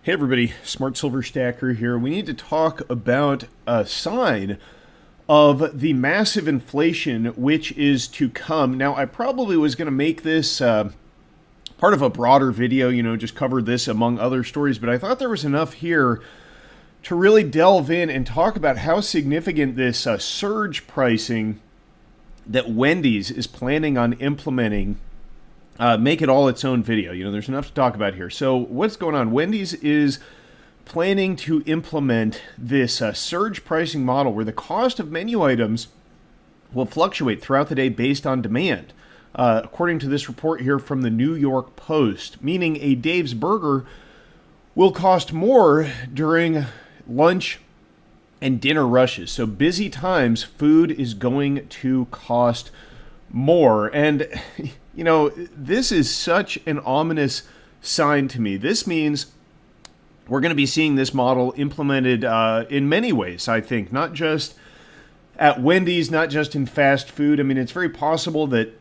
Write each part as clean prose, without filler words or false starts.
Hey everybody, Smart Silver Stacker here. We need to talk about a sign of the massive inflation which is to come. Now, I probably was going to make this part of a broader video, just cover this among other stories, but I thought there was enough here to really delve in and talk about how significant this surge pricing that Wendy's is planning on implementing. Make it all its own video. There's enough to talk about here. So what's going on? Wendy's is planning to implement this surge pricing model where the cost of menu items will fluctuate throughout the day based on demand. According to this report here from the New York Post, meaning a Dave's Burger will cost more during lunch and dinner rushes. So busy times, food is going to cost more. And this is such an ominous sign to me. This means we're going to be seeing this model implemented in many ways, I think, not just at Wendy's, not just in fast food. I mean, it's very possible that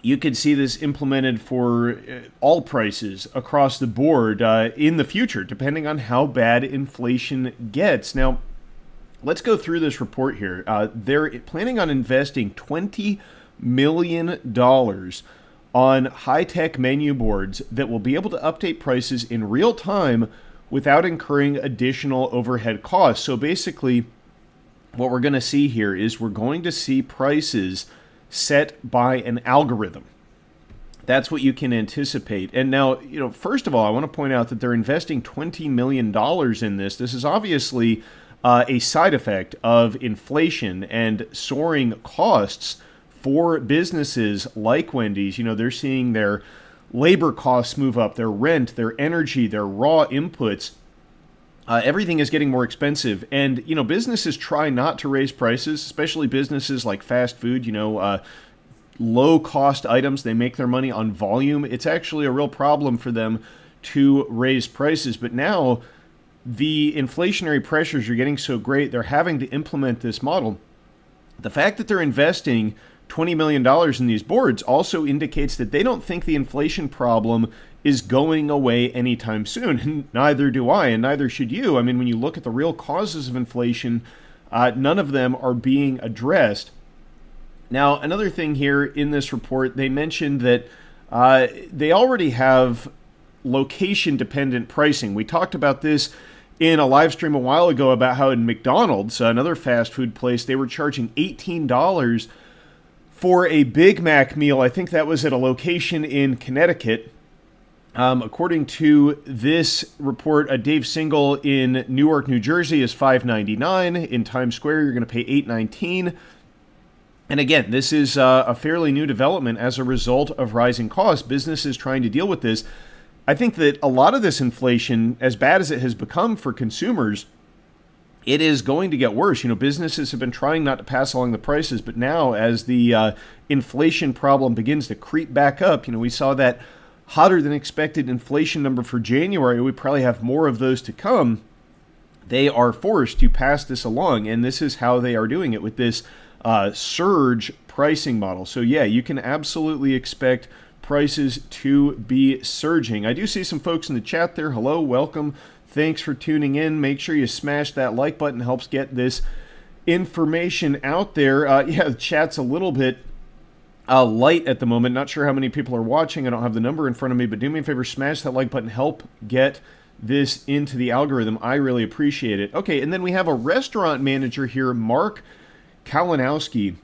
you could see this implemented for all prices across the board in the future, depending on how bad inflation gets. Now, let's go through this report here. They're planning on investing $20 million on high-tech menu boards that will be able to update prices in real time without incurring additional overhead costs. So basically, what we're going to see here is we're going to see prices set by an algorithm. That's what you can anticipate. And now, first of all, I want to point out that they're investing $20 million in this. This is obviously a side effect of inflation and soaring costs for businesses like Wendy's. They're seeing their labor costs move up, their rent, their energy, their raw inputs. Everything is getting more expensive. And, businesses try not to raise prices, especially businesses like fast food, low-cost items. They make their money on volume. It's actually a real problem for them to raise prices. But now the inflationary pressures are getting so great, they're having to implement this model. The fact that they're investing $20 million in these boards also indicates that they don't think the inflation problem is going away anytime soon. Neither do I, and neither should you. I mean, when you look at the real causes of inflation, none of them are being addressed. Now, another thing here in this report, they mentioned that they already have location-dependent pricing. We talked about this in a live stream a while ago about how in McDonald's, another fast food place, they were charging $18 for a Big Mac meal. I think that was at a location in Connecticut. According to this report, a Dave Single in Newark, New Jersey is $5.99. In Times Square, you're going to pay $8.19. And again, this is a fairly new development as a result of rising costs. Businesses trying to deal with this. I think that a lot of this inflation, as bad as it has become for consumers, it is going to get worse. Businesses have been trying not to pass along the prices, but now as the inflation problem begins to creep back up, we saw that hotter than expected inflation number for January. We probably have more of those to come. They are forced to pass this along, and this is how they are doing it with this surge pricing model. So yeah, you can absolutely expect prices to be surging. I do see some folks in the chat there. Hello, welcome. Thanks for tuning in. Make sure you smash that like button. It helps get this information out there. The chat's a little bit light at the moment. Not sure how many people are watching. I don't have the number in front of me, but do me a favor, smash that like button. Help get this into the algorithm. I really appreciate it. Okay, and then we have a restaurant manager here, Mark Kalinowski,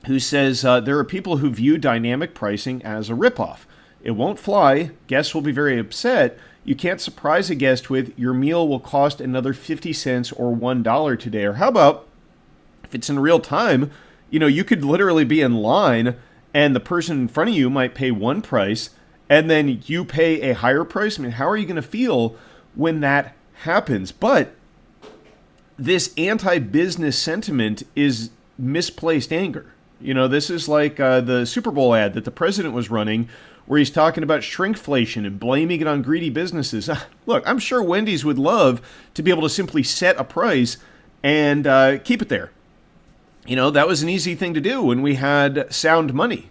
who says there are people who view dynamic pricing as a ripoff. It won't fly. Guests will be very upset. You can't surprise a guest with your meal will cost another 50 cents or $1 today. Or how about if it's in real time, you could literally be in line and the person in front of you might pay one price and then you pay a higher price. I mean, how are you going to feel when that happens? But this anti-business sentiment is misplaced anger. This is like the Super Bowl ad that the president was running where he's talking about shrinkflation and blaming it on greedy businesses. Look, I'm sure Wendy's would love to be able to simply set a price and keep it there. That was an easy thing to do when we had sound money.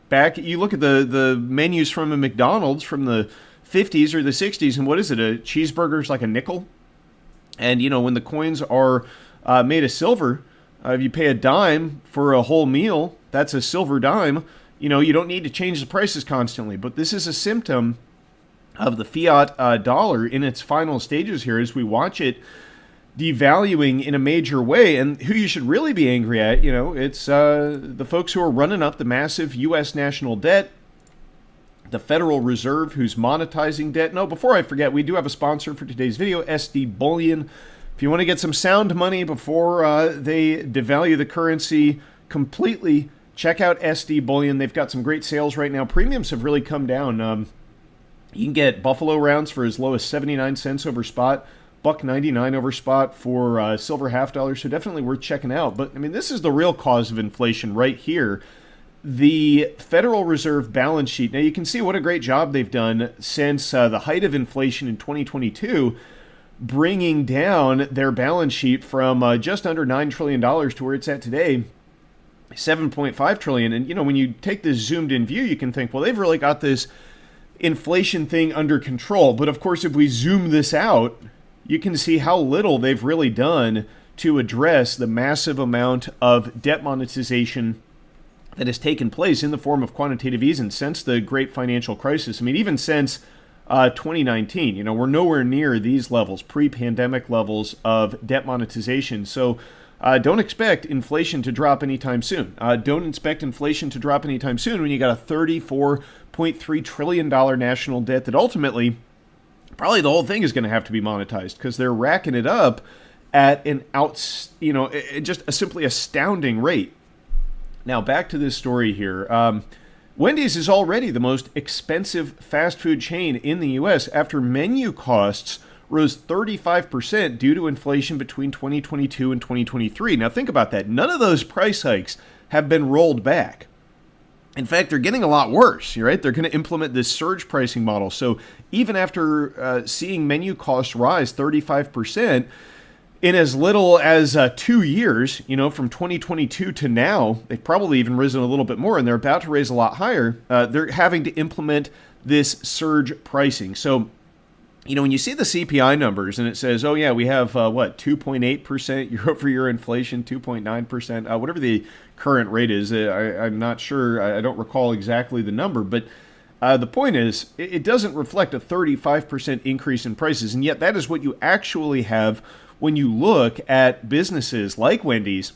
Back, you look at the menus from a McDonald's from the 50s or the 60s, and what is it? A cheeseburger's like a nickel. And, when the coins are made of silver, if you pay a dime for a whole meal, that's a silver dime. You don't need to change the prices constantly. But this is a symptom of the fiat dollar in its final stages here as we watch it devaluing in a major way. And who you should really be angry at, it's the folks who are running up the massive U.S. national debt, the Federal Reserve, who's monetizing debt. No, before I forget, we do have a sponsor for today's video, SD Bullion. If you want to get some sound money before they devalue the currency completely, check out SD Bullion. They've got some great sales right now. Premiums have really come down. You can get Buffalo rounds for as low as 79 cents over spot, $1.99 over spot for silver half dollar, so definitely worth checking out. But, this is the real cause of inflation right here. The Federal Reserve balance sheet. Now, you can see what a great job they've done since the height of inflation in 2022, bringing down their balance sheet from just under $9 trillion to where it's at today, $7.5 trillion. And, when you take this zoomed in view, you can think, well, they've really got this inflation thing under control. But, of course, if we zoom this out, you can see how little they've really done to address the massive amount of debt monetization that has taken place in the form of quantitative easing since the great financial crisis. Even since 2019, we're nowhere near these levels, pre-pandemic levels of debt monetization. So don't expect inflation to drop anytime soon. Don't expect inflation to drop anytime soon when you got a $34.3 trillion national debt that ultimately, probably the whole thing is going to have to be monetized because they're racking it up at an just a simply astounding rate. Now, back to this story here. Wendy's is already the most expensive fast food chain in the U.S. after menu costs rose 35% due to inflation between 2022 and 2023. Now, think about that. None of those price hikes have been rolled back. In fact, they're getting a lot worse, right? They're going to implement this surge pricing model. So even after seeing menu costs rise 35%, in as little as 2 years, from 2022 to now, they've probably even risen a little bit more, and they're about to raise a lot higher. They're having to implement this surge pricing. So, when you see the CPI numbers and it says, oh, yeah, we have, 2.8% year over year inflation, 2.9%, whatever the current rate is. I'm not sure. I don't recall exactly the number, but the point is, it doesn't reflect a 35% increase in prices, and yet that is what you actually have when you look at businesses like Wendy's.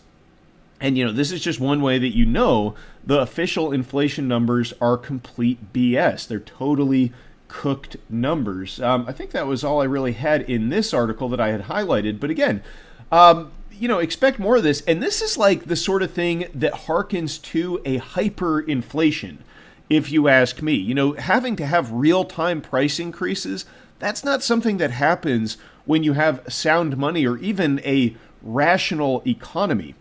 And, this is just one way that the official inflation numbers are complete BS. They're totally cooked numbers. I think that was all I really had in this article that I had highlighted. But again, expect more of this. And this is like the sort of thing that harkens to a hyperinflation, if you ask me. Having to have real-time price increases, that's not something that happens when you have sound money or even a rational economy.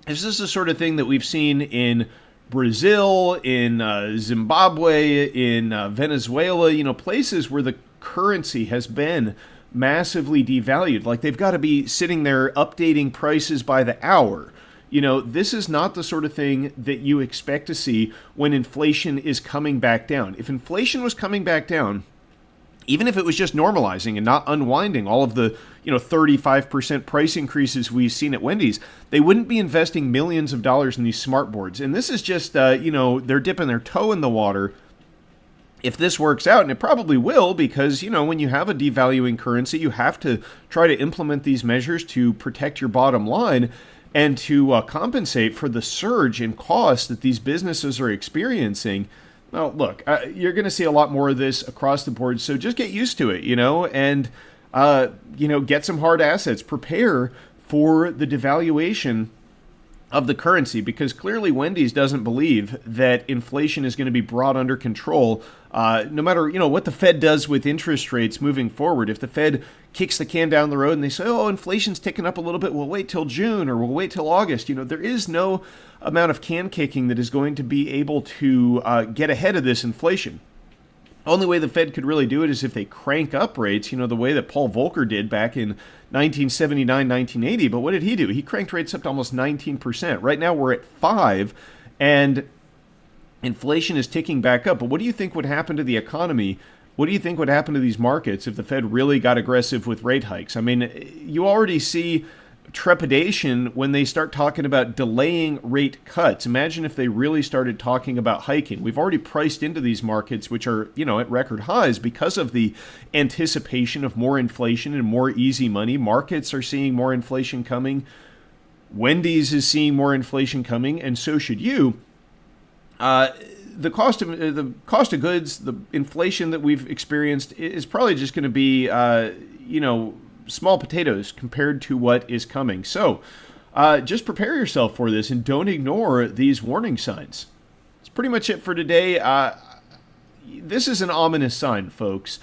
This is the sort of thing that we've seen in Brazil, in Zimbabwe, in Venezuela, places where the currency has been massively devalued. Like they've got to be sitting there updating prices by the hour. This is not the sort of thing that you expect to see when inflation is coming back down. If inflation was coming back down, even if it was just normalizing and not unwinding all of the 35% price increases we've seen at Wendy's, they wouldn't be investing millions of dollars in these smart boards. And this is just, they're dipping their toe in the water. If this works out, and it probably will, because, when you have a devaluing currency, you have to try to implement these measures to protect your bottom line and to compensate for the surge in costs that these businesses are experiencing. Well, look, you're going to see a lot more of this across the board, so just get used to it, and, get some hard assets. Prepare for the devaluation of the currency, because clearly Wendy's doesn't believe that inflation is going to be brought under control, no matter, what the Fed does with interest rates moving forward. If the Fed kicks the can down the road and they say, oh, inflation's ticking up a little bit, we'll wait till June or we'll wait till August. There is no amount of can kicking that is going to be able to get ahead of this inflation. Only way the Fed could really do it is if they crank up rates, the way that Paul Volcker did back in 1979, 1980. But what did he do? He cranked rates up to almost 19%. Right now we're at 5%, and inflation is ticking back up. But what do you think would happen to the economy What do you think would happen to these markets if the Fed really got aggressive with rate hikes? I mean, you already see trepidation when they start talking about delaying rate cuts. Imagine if they really started talking about hiking. We've already priced into these markets, which are, at record highs because of the anticipation of more inflation and more easy money. Markets are seeing more inflation coming. Wendy's is seeing more inflation coming, and so should you. The cost of goods, the inflation that we've experienced is probably just going to be, small potatoes compared to what is coming. So just prepare yourself for this and don't ignore these warning signs. That's pretty much it for today. This is an ominous sign, folks.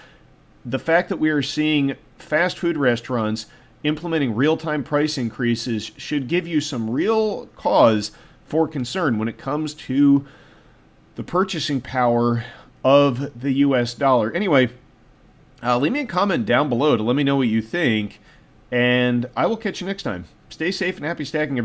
The fact that we are seeing fast food restaurants implementing real-time price increases should give you some real cause for concern when it comes to the purchasing power of the U.S. dollar. Anyway, leave me a comment down below to let me know what you think, and I will catch you next time. Stay safe and happy stacking, everybody.